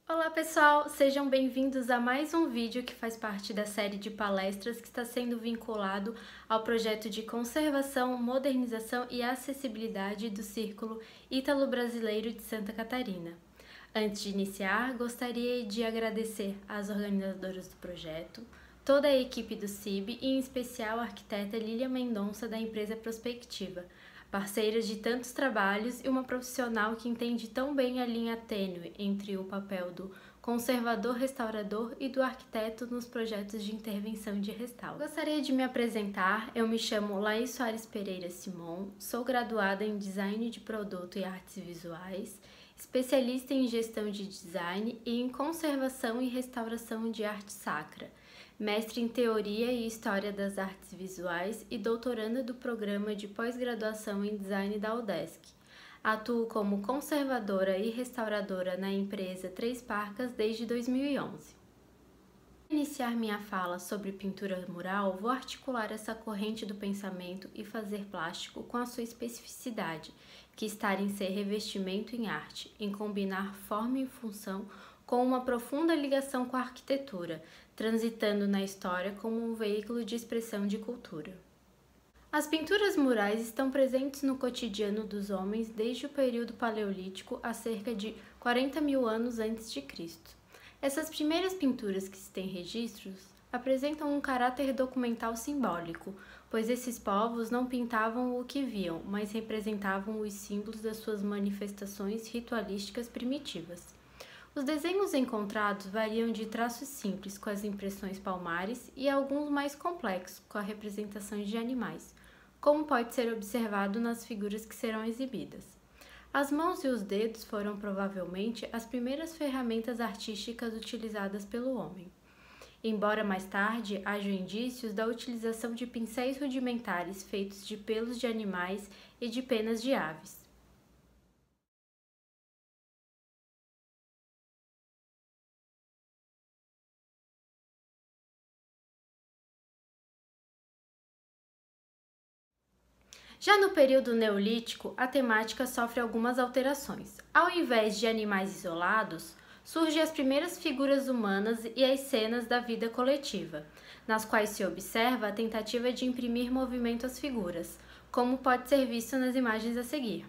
Olá pessoal, sejam bem-vindos a mais um vídeo que faz parte da série de palestras que está sendo vinculado ao projeto de conservação, modernização e acessibilidade do Círculo Ítalo-Brasileiro de Santa Catarina. Antes de iniciar, gostaria de agradecer às organizadoras do projeto, toda a equipe do CIB e em especial a arquiteta Lília Mendonça da empresa Prospectiva, parceiras de tantos trabalhos e uma profissional que entende tão bem a linha tênue entre o papel do conservador-restaurador e do arquiteto nos projetos de intervenção de restauro. Gostaria de me apresentar, eu me chamo Laís Soares Pereira Simon, sou graduada em Design de Produto e Artes Visuais, especialista em Gestão de Design e em Conservação e Restauração de Arte Sacra, mestre em Teoria e História das Artes Visuais e doutoranda do Programa de Pós-Graduação em Design da UDESC. Atuo como conservadora e restauradora na empresa Três Parcas desde 2011. Para iniciar minha fala sobre pintura mural, vou articular essa corrente do pensamento e fazer plástico com a sua especificidade, que está em ser revestimento em arte, em combinar forma e função com uma profunda ligação com a arquitetura, transitando na história como um veículo de expressão de cultura. As pinturas murais estão presentes no cotidiano dos homens desde o período paleolítico a cerca de 40 mil anos antes de Cristo. Essas primeiras pinturas que se têm registros apresentam um caráter documental simbólico, pois esses povos não pintavam o que viam, mas representavam os símbolos das suas manifestações ritualísticas primitivas. Os desenhos encontrados variam de traços simples, com as impressões palmares, e alguns mais complexos, com a representação de animais, como pode ser observado nas figuras que serão exibidas. As mãos e os dedos foram provavelmente as primeiras ferramentas artísticas utilizadas pelo homem, embora mais tarde hajam indícios da utilização de pincéis rudimentares feitos de pelos de animais e de penas de aves. Já no período neolítico, a temática sofre algumas alterações. Ao invés de animais isolados, surgem as primeiras figuras humanas e as cenas da vida coletiva, nas quais se observa a tentativa de imprimir movimento às figuras, como pode ser visto nas imagens a seguir.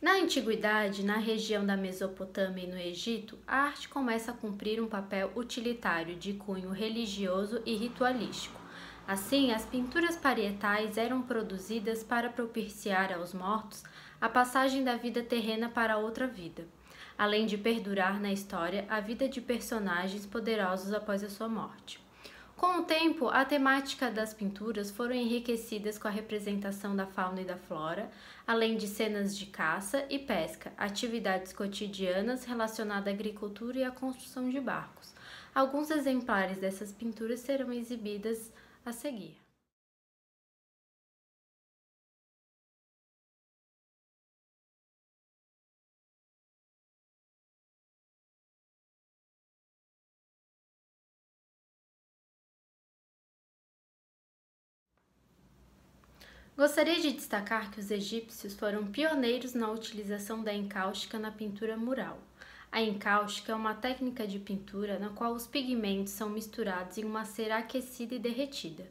Na antiguidade, na região da Mesopotâmia e no Egito, a arte começa a cumprir um papel utilitário de cunho religioso e ritualístico. Assim, as pinturas parietais eram produzidas para propiciar aos mortos a passagem da vida terrena para outra vida, além de perdurar na história a vida de personagens poderosos após a sua morte. Com o tempo, a temática das pinturas foram enriquecidas com a representação da fauna e da flora, além de cenas de caça e pesca, atividades cotidianas relacionadas à agricultura e à construção de barcos. Alguns exemplares dessas pinturas serão exibidas a seguir. Gostaria de destacar que os egípcios foram pioneiros na utilização da encáustica na pintura mural. A encáustica é uma técnica de pintura na qual os pigmentos são misturados em uma cera aquecida e derretida.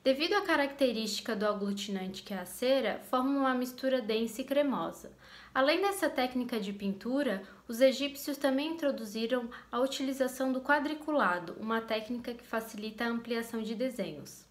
Devido à característica do aglutinante que é a cera, forma uma mistura densa e cremosa. Além dessa técnica de pintura, os egípcios também introduziram a utilização do quadriculado, uma técnica que facilita a ampliação de desenhos.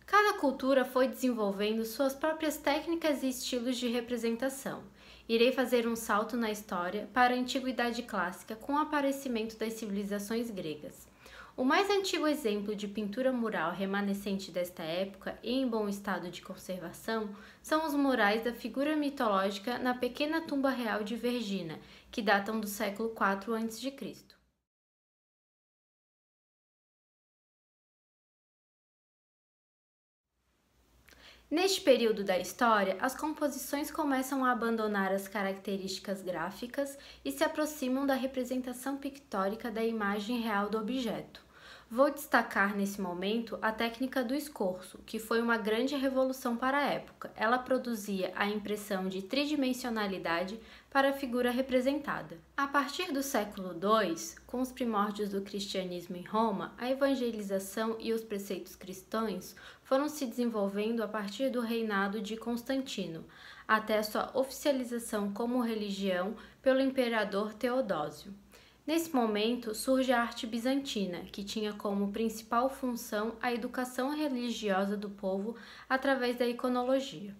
Cada cultura foi desenvolvendo suas próprias técnicas e estilos de representação. Irei fazer um salto na história para a Antiguidade Clássica com o aparecimento das civilizações gregas. O mais antigo exemplo de pintura mural remanescente desta época e em bom estado de conservação são os murais da figura mitológica na pequena tumba real de Vergina, que datam do século IV a.C. Neste período da história, as composições começam a abandonar as características gráficas e se aproximam da representação pictórica da imagem real do objeto. Vou destacar nesse momento a técnica do escorço, que foi uma grande revolução para a época. Ela produzia a impressão de tridimensionalidade para a figura representada. A partir do século II, com os primórdios do cristianismo em Roma, a evangelização e os preceitos cristãos foram se desenvolvendo a partir do reinado de Constantino, até sua oficialização como religião pelo imperador Teodósio. Nesse momento, surge a arte bizantina, que tinha como principal função a educação religiosa do povo através da iconologia.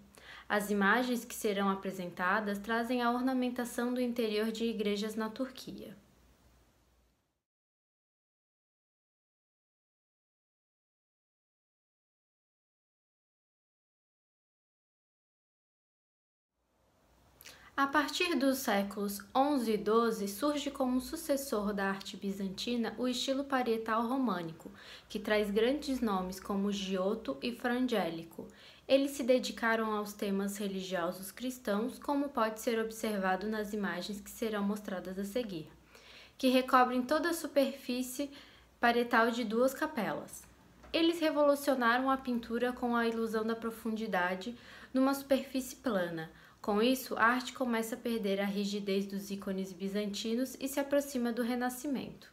As imagens que serão apresentadas trazem a ornamentação do interior de igrejas na Turquia. A partir dos séculos XI e XII, surge como sucessor da arte bizantina o estilo parietal românico, que traz grandes nomes como Giotto e Frangélico. Eles se dedicaram aos temas religiosos cristãos, como pode ser observado nas imagens que serão mostradas a seguir, que recobrem toda a superfície parietal de duas capelas. Eles revolucionaram a pintura com a ilusão da profundidade numa superfície plana. Com isso, a arte começa a perder a rigidez dos ícones bizantinos e se aproxima do Renascimento.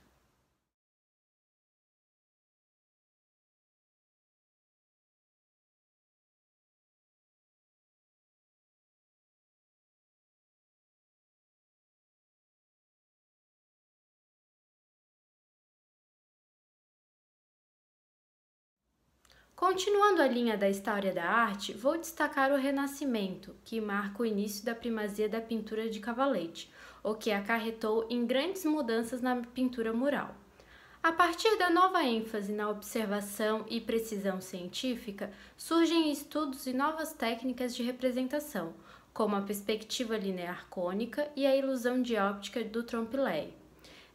Continuando a linha da história da arte, vou destacar o Renascimento, que marca o início da primazia da pintura de cavalete, o que acarretou em grandes mudanças na pintura mural. A partir da nova ênfase na observação e precisão científica, surgem estudos e novas técnicas de representação, como a perspectiva linear cônica e a ilusão de óptica do Trompe-l'œil.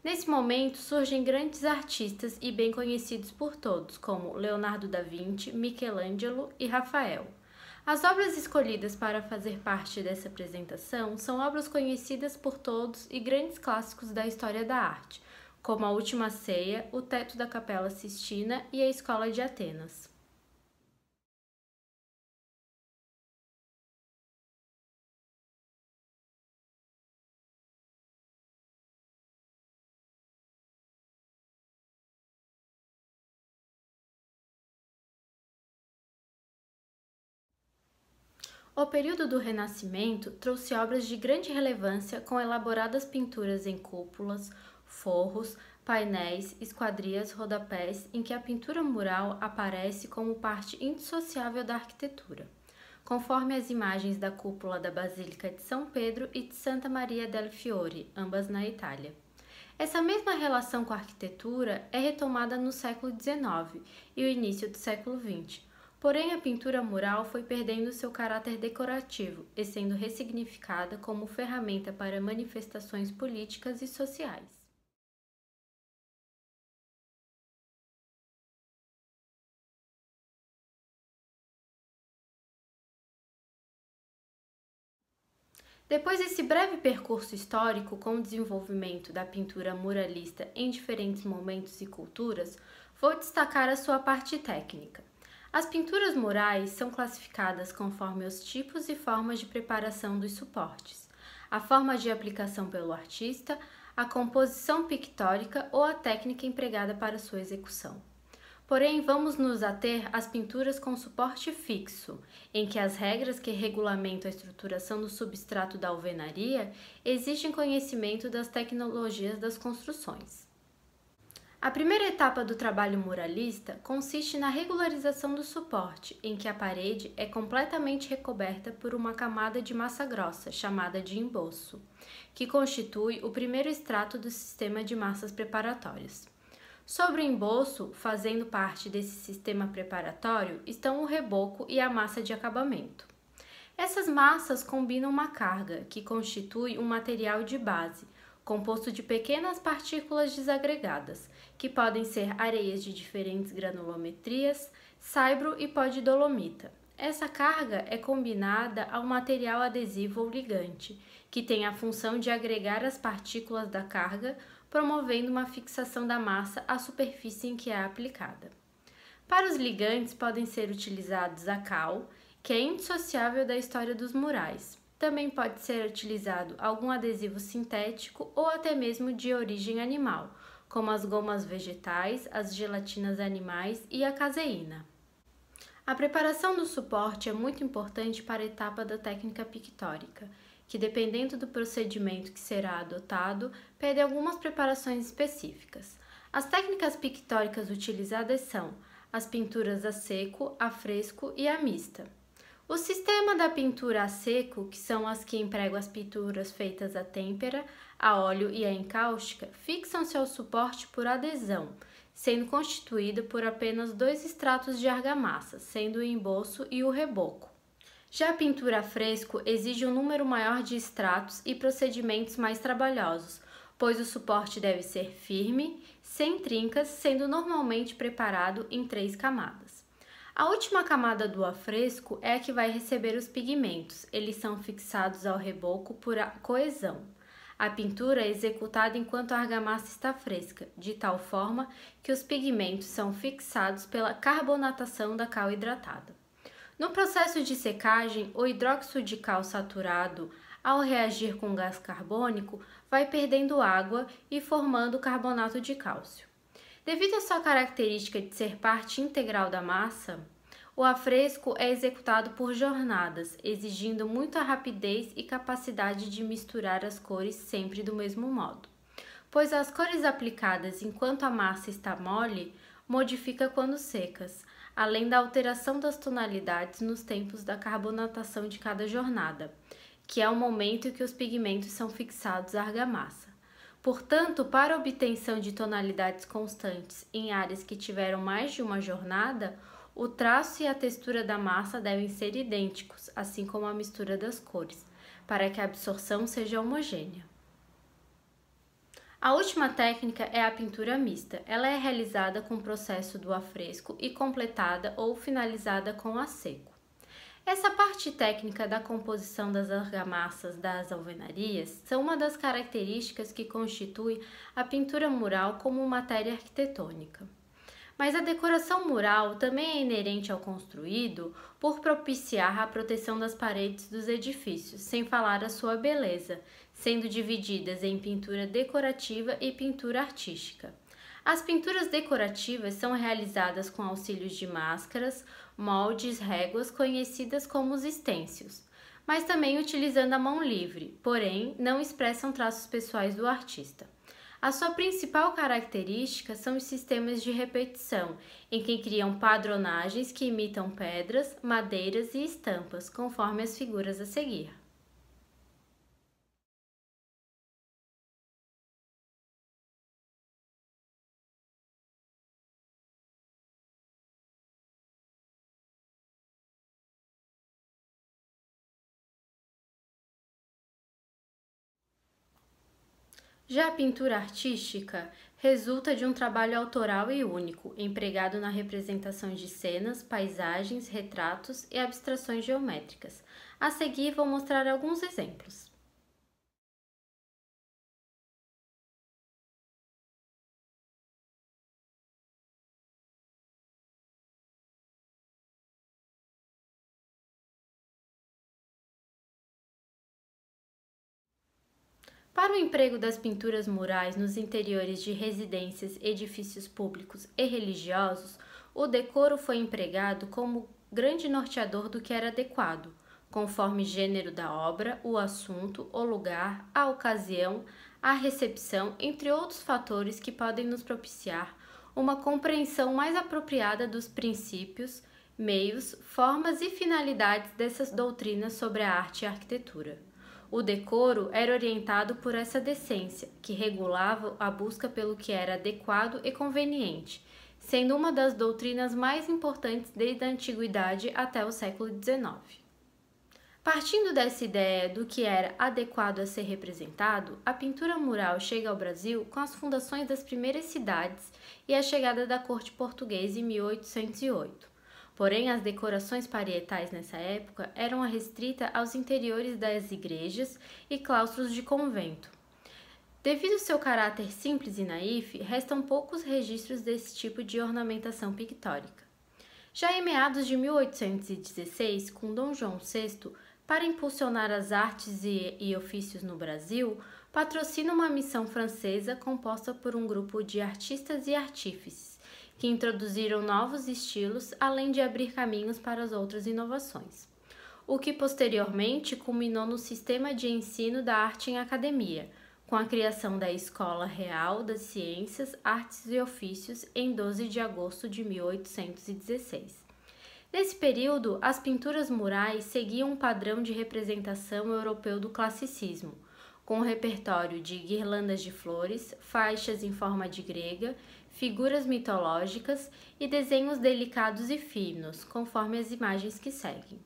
Nesse momento surgem grandes artistas e bem conhecidos por todos, como Leonardo da Vinci, Michelangelo e Rafael. As obras escolhidas para fazer parte dessa apresentação são obras conhecidas por todos e grandes clássicos da história da arte, como A Última Ceia, O Teto da Capela Sistina e A Escola de Atenas. O período do Renascimento trouxe obras de grande relevância com elaboradas pinturas em cúpulas, forros, painéis, esquadrias, rodapés, em que a pintura mural aparece como parte indissociável da arquitetura, conforme as imagens da cúpula da Basílica de São Pedro e de Santa Maria del Fiore, ambas na Itália. Essa mesma relação com a arquitetura é retomada no século XIX e o início do século XX. Porém, a pintura mural foi perdendo seu caráter decorativo e sendo ressignificada como ferramenta para manifestações políticas e sociais. Depois desse breve percurso histórico com o desenvolvimento da pintura muralista em diferentes momentos e culturas, vou destacar a sua parte técnica. As pinturas murais são classificadas conforme os tipos e formas de preparação dos suportes, a forma de aplicação pelo artista, a composição pictórica ou a técnica empregada para sua execução. Porém, vamos nos ater às pinturas com suporte fixo, em que as regras que regulamentam a estruturação do substrato da alvenaria exigem conhecimento das tecnologias das construções. A primeira etapa do trabalho muralista consiste na regularização do suporte, em que a parede é completamente recoberta por uma camada de massa grossa, chamada de emboço, que constitui o primeiro extrato do sistema de massas preparatórias. Sobre o emboço, fazendo parte desse sistema preparatório, estão o reboco e a massa de acabamento. Essas massas combinam uma carga, que constitui um material de base, composto de pequenas partículas desagregadas, que podem ser areias de diferentes granulometrias, saibro e pó de dolomita. Essa carga é combinada ao material adesivo ou ligante, que tem a função de agregar as partículas da carga, promovendo uma fixação da massa à superfície em que é aplicada. Para os ligantes, podem ser utilizados a cal, que é indissociável da história dos murais. Também pode ser utilizado algum adesivo sintético ou até mesmo de origem animal, como as gomas vegetais, as gelatinas animais e a caseína. A preparação do suporte é muito importante para a etapa da técnica pictórica, que dependendo do procedimento que será adotado, pede algumas preparações específicas. As técnicas pictóricas utilizadas são as pinturas a seco, a fresco e a mista. O sistema da pintura a seco, que são as que empregam as pinturas feitas a têmpera, a óleo e a encáustica, fixam-se ao suporte por adesão, sendo constituído por apenas 2 estratos de argamassa, sendo o emboço e o reboco. Já a pintura a fresco exige um número maior de estratos e procedimentos mais trabalhosos, pois o suporte deve ser firme, sem trincas, sendo normalmente preparado em 3 camadas. A última camada do afresco é a que vai receber os pigmentos, eles são fixados ao reboco por coesão. A pintura é executada enquanto a argamassa está fresca, de tal forma que os pigmentos são fixados pela carbonatação da cal hidratada. No processo de secagem, o hidróxido de cal saturado, ao reagir com gás carbônico, vai perdendo água e formando carbonato de cálcio. Devido à sua característica de ser parte integral da massa, o afresco é executado por jornadas, exigindo muita rapidez e capacidade de misturar as cores sempre do mesmo modo, pois as cores aplicadas enquanto a massa está mole modifica quando secas, além da alteração das tonalidades nos tempos da carbonatação de cada jornada, que é o momento em que os pigmentos são fixados à argamassa. Portanto, para a obtenção de tonalidades constantes em áreas que tiveram mais de uma jornada, o traço e a textura da massa devem ser idênticos, assim como a mistura das cores, para que a absorção seja homogênea. A última técnica é a pintura mista. Ela é realizada com o processo do afresco e completada ou finalizada com a seco. Essa parte técnica da composição das argamassas das alvenarias são uma das características que constitui a pintura mural como matéria arquitetônica. Mas a decoração mural também é inerente ao construído por propiciar a proteção das paredes dos edifícios, sem falar a sua beleza, sendo divididas em pintura decorativa e pintura artística. As pinturas decorativas são realizadas com auxílios de máscaras, moldes, réguas, conhecidas como os estêncios, mas também utilizando a mão livre, porém não expressam traços pessoais do artista. A sua principal característica são os sistemas de repetição, em que criam padronagens que imitam pedras, madeiras e estampas, conforme as figuras a seguir. Já a pintura artística resulta de um trabalho autoral e único, empregado na representação de cenas, paisagens, retratos e abstrações geométricas. A seguir, vou mostrar alguns exemplos. Para o emprego das pinturas murais nos interiores de residências, edifícios públicos e religiosos, o decoro foi empregado como grande norteador do que era adequado, conforme gênero da obra, o assunto, o lugar, a ocasião, a recepção, entre outros fatores que podem nos propiciar uma compreensão mais apropriada dos princípios, meios, formas e finalidades dessas doutrinas sobre a arte e a arquitetura. O decoro era orientado por essa decência, que regulava a busca pelo que era adequado e conveniente, sendo uma das doutrinas mais importantes desde a antiguidade até o século XIX. Partindo dessa ideia do que era adequado a ser representado, a pintura mural chega ao Brasil com as fundações das primeiras cidades e a chegada da corte portuguesa em 1808. Porém, as decorações parietais nessa época eram restritas aos interiores das igrejas e claustros de convento. Devido ao seu caráter simples e naif, restam poucos registros desse tipo de ornamentação pictórica. Já em meados de 1816, com Dom João VI, para impulsionar as artes e ofícios no Brasil, patrocina uma missão francesa composta por um grupo de artistas e artífices, que introduziram novos estilos, além de abrir caminhos para as outras inovações, o que posteriormente culminou no sistema de ensino da arte em academia, com a criação da Escola Real das Ciências, Artes e Ofícios em 12 de agosto de 1816. Nesse período, as pinturas murais seguiam um padrão de representação europeu do classicismo, com um repertório de guirlandas de flores, faixas em forma de grega, figuras mitológicas e desenhos delicados e finos, conforme as imagens que seguem.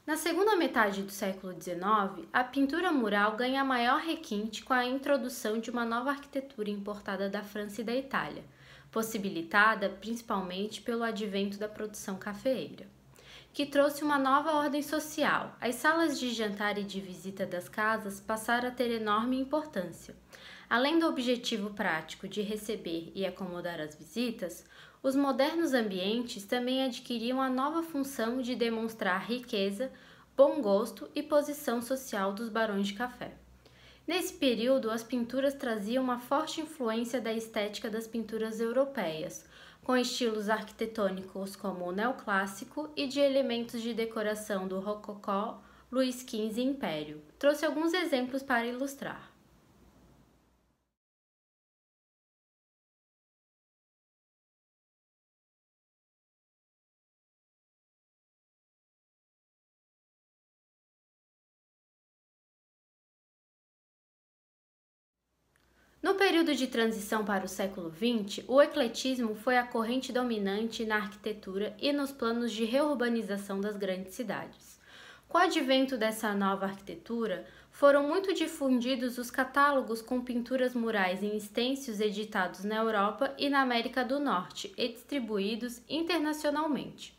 Na segunda metade do século XIX, a pintura mural ganha maior requinte com a introdução de uma nova arquitetura importada da França e da Itália, possibilitada principalmente pelo advento da produção cafeeira, que trouxe uma nova ordem social. As salas de jantar e de visita das casas passaram a ter enorme importância. Além do objetivo prático de receber e acomodar as visitas, os modernos ambientes também adquiriam a nova função de demonstrar riqueza, bom gosto e posição social dos barões de café. Nesse período, as pinturas traziam uma forte influência da estética das pinturas europeias, com estilos arquitetônicos como o neoclássico e de elementos de decoração do rococó, Luís XV e Império. Trouxe alguns exemplos para ilustrar. No período de transição para o século XX, o ecletismo foi a corrente dominante na arquitetura e nos planos de reurbanização das grandes cidades. Com o advento dessa nova arquitetura, foram muito difundidos os catálogos com pinturas murais em estêncios editados na Europa e na América do Norte e distribuídos internacionalmente.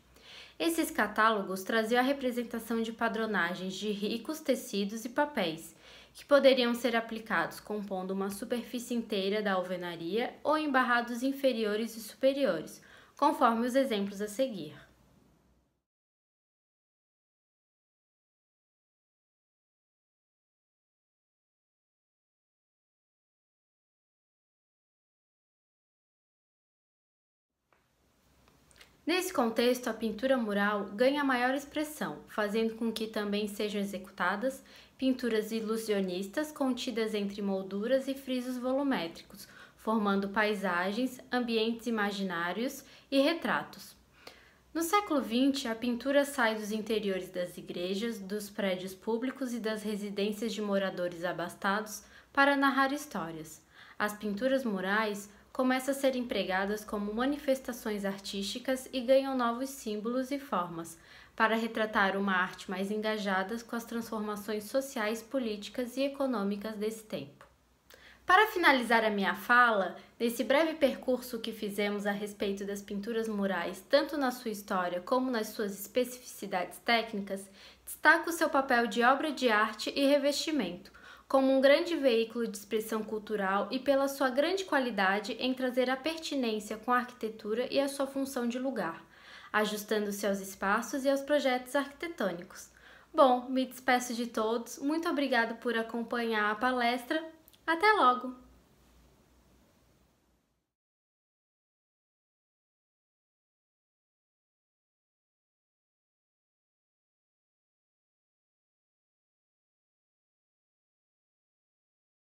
Esses catálogos traziam a representação de padronagens de ricos tecidos e papéis, que poderiam ser aplicados compondo uma superfície inteira da alvenaria ou em barrados inferiores e superiores, conforme os exemplos a seguir. Nesse contexto, a pintura mural ganha maior expressão, fazendo com que também sejam executadas pinturas ilusionistas contidas entre molduras e frisos volumétricos, formando paisagens, ambientes imaginários e retratos. No século XX, a pintura sai dos interiores das igrejas, dos prédios públicos e das residências de moradores abastados para narrar histórias. As pinturas murais começam a ser empregadas como manifestações artísticas e ganham novos símbolos e formas, para retratar uma arte mais engajada com as transformações sociais, políticas e econômicas desse tempo. Para finalizar a minha fala, nesse breve percurso que fizemos a respeito das pinturas murais, tanto na sua história como nas suas especificidades técnicas, destaco o seu papel de obra de arte e revestimento, como um grande veículo de expressão cultural e pela sua grande qualidade em trazer a pertinência com a arquitetura e a sua função de lugar, ajustando-se aos espaços e aos projetos arquitetônicos. Bom, me despeço de todos, muito obrigado por acompanhar a palestra, até logo!